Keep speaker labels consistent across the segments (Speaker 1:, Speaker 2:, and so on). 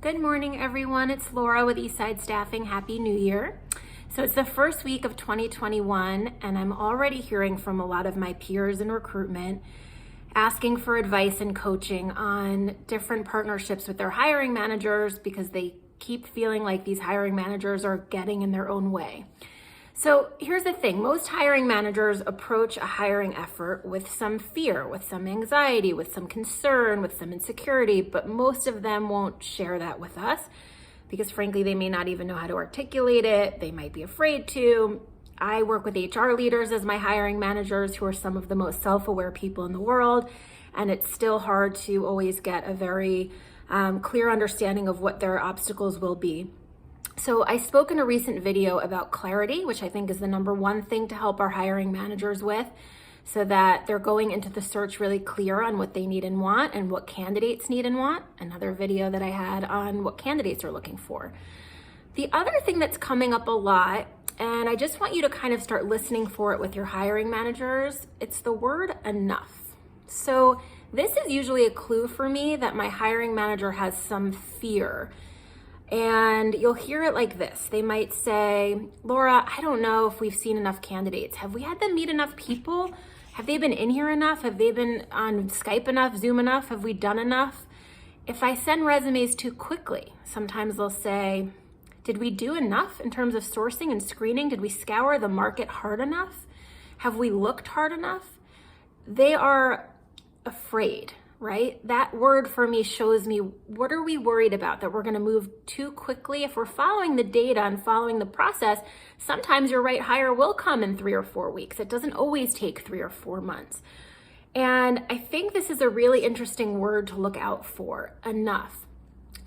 Speaker 1: Good morning, everyone. It's Laura with Eastside Staffing. Happy New Year. So it's the first week of 2021, and I'm already hearing from a lot of my peers in recruitment asking for advice and coaching on different partnerships with their hiring managers because they keep feeling like these hiring managers are getting in their own way. So here's the thing. Most hiring managers approach a hiring effort with some fear, with some anxiety, with some concern, with some insecurity, but most of them won't share that with us because frankly, they may not even know how to articulate it. They might be afraid to. I work with HR leaders as my hiring managers who are some of the most self-aware people in the world, and it's still hard to always get a very clear understanding of what their obstacles will be. So I spoke in a recent video about clarity, which I think is the number one thing to help our hiring managers with, so that they're going into the search really clear on what they need and want and what candidates need and want. Another video that I had on what candidates are looking for. The other thing that's coming up a lot, and I just want you to kind of start listening for it with your hiring managers, it's the word enough. So this is usually a clue for me that my hiring manager has some fear. And you'll hear it like this. They might say, Laura, I don't know if we've seen enough candidates. Have we had them meet enough people? Have they been in here enough? Have they been on Skype enough, Zoom enough? Have we done enough? If I send resumes too quickly, sometimes they'll say, did we do enough in terms of sourcing and screening? Did we scour the market hard enough? Have we looked hard enough? They are afraid. Right? That word for me shows me what are we worried about, that we're going to move too quickly. If we're following the data and following the process, sometimes your right hire will come in 3 or 4 weeks. It doesn't always take 3 or 4 months. And I think this is a really interesting word to look out for, enough.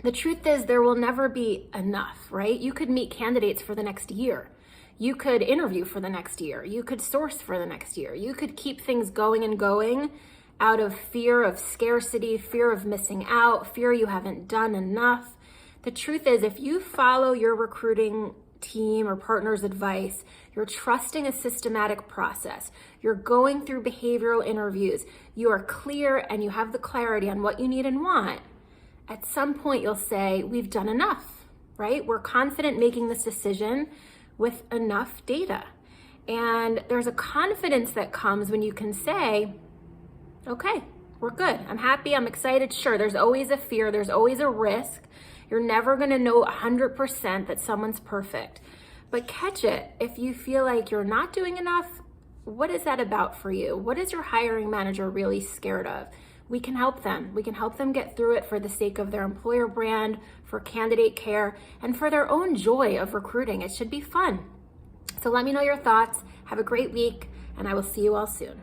Speaker 1: The truth is there will never be enough, right? You could meet candidates for the next year. You could interview for the next year. You could source for the next year. You could keep things going and going out of fear of scarcity, fear of missing out, fear you haven't done enough. The truth is, if you follow your recruiting team or partner's advice, you're trusting a systematic process, you're going through behavioral interviews, you are clear and you have the clarity on what you need and want, at some point you'll say, we've done enough, right? We're confident making this decision with enough data. And there's a confidence that comes when you can say, okay, we're good. I'm happy. I'm excited. Sure, there's always a fear. There's always a risk. You're never going to know 100% that someone's perfect. But catch it. If you feel like you're not doing enough, what is that about for you? What is your hiring manager really scared of? We can help them. We can help them get through it for the sake of their employer brand, for candidate care, and for their own joy of recruiting. It should be fun. So let me know your thoughts. Have a great week, and I will see you all soon.